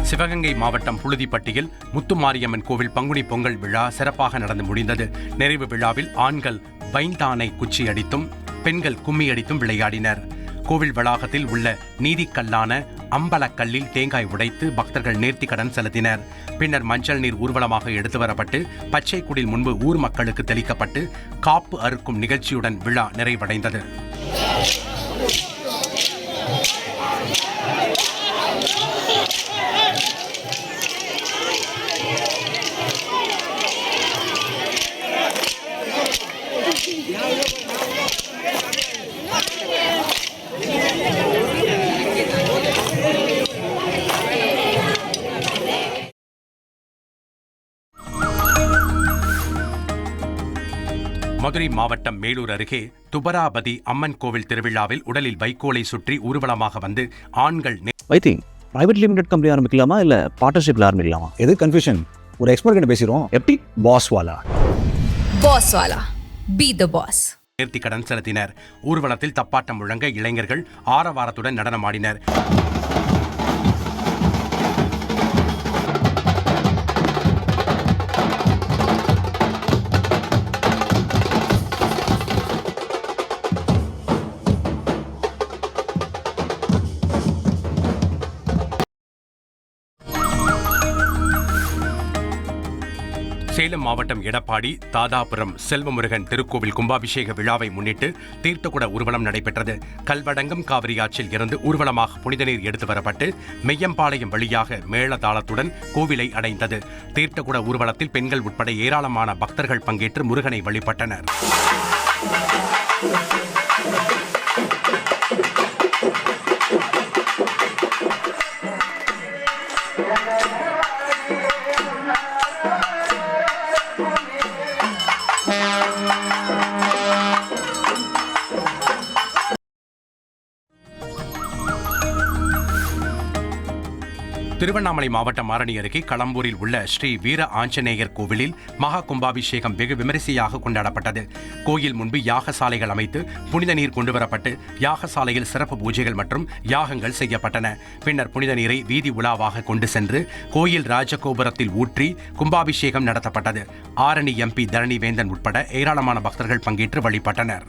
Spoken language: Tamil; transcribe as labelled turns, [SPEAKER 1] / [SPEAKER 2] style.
[SPEAKER 1] சிவகங்கை மாவட்டம் புழுதிப்பட்டியில் முத்துமாரியம்மன் கோவில் பங்குனி பொங்கல் விழா சிறப்பாக நடந்து முடிந்தது. நிறைவு விழாவில் ஆண்கள் பைந்தானை குச்சி அடித்தும் பெண்கள் கும்மி அடித்தும் விளையாடினர். கோவில் வளாகத்தில் உள்ள நீதிக்கல்லான அம்பலக்கல்லில் தேங்காய் உடைத்து பக்தர்கள் நேர்த்திக்கடன் செலுத்தினர். பின்னர் மஞ்சள் நீர் ஊர்வலமாக எடுத்து வரப்பட்டு பச்சை குடில் முன்பு ஊர் மக்களுக்கு தெளிக்கப்பட்டு காப்பு அறுக்கும் நிகழ்ச்சியுடன் விழா நிறைவடைந்தது. மதுரை மாவட்டம் மேலூர் அருகே துபராபதி அம்மன் கோவில் திருவிழாவில் உடலில் வைக்கோலை சுற்றி ஊர்வலமாக வந்து ஆண்கள்
[SPEAKER 2] பிரைவேட் லிமிடெட் கம்பெனி ஆரம்பிக்கலாமா இல்ல பார்ட்னர்ஷிப்ல ஆரம்பிக்கலாமா?
[SPEAKER 3] எது கன்ஃபியூஷன்? ஒரு எக்ஸ்பர்ட் கிட்ட பேசிரோம். எப்படி? பாஸ்வாலா
[SPEAKER 4] பி தி பாஸ்.
[SPEAKER 1] நேர்த்திக்கடன் செலுத்தினர். ஊர்வலத்தில் தப்பாட்டம் முழங்க இளைஞர்கள் ஆரவாரத்துடன் நடனமாடினர். சேலம் மாவட்டம் எடப்பாடி தாதாபுரம் செல்வமுருகன் திருக்கோவில் கும்பாபிஷேக விழாவை முன்னிட்டு தீர்த்தக்குட ஊர்வலம் நடைபெற்றது. கல்வடங்கம் காவிரி ஆற்றில் இருந்து ஊர்வலமாக புனித நீர் எடுத்து வரப்பட்டு மெய்யம்பாளையம் வழியாக மேளதாளத்துடன் கோவிலை அடைந்தது. தீர்த்தக்குட ஊர்வலத்தில் பெண்கள் உட்பட ஏராளமான பக்தர்கள் பங்கேற்று முருகனை வழிபட்டனர். திருவண்ணாமலை மாவட்டம் ஆரணி அருகே களம்பூரில் உள்ள ஸ்ரீ வீர ஆஞ்சநேயர் கோவிலில் மகா கும்பாபிஷேகம் வெகு விமரிசையாக கொண்டாடப்பட்டது. கோயில் முன்பு யாகசாலைகள் அமைத்து புனித நீர் கொண்டுவரப்பட்டு யாகசாலையில் சிறப்பு பூஜைகள் மற்றும் யாகங்கள் செய்யப்பட்டன. பின்னர் புனித நீரை வீதி உலாவாக கொண்டு சென்று கோயில் ராஜகோபுரத்தில் ஊற்றி கும்பாபிஷேகம் நடத்தப்பட்டது. ஆரணி MP தரணிவேந்தன் உட்பட ஏராளமான பக்தர்கள் பங்கேற்று வழிபட்டனர்.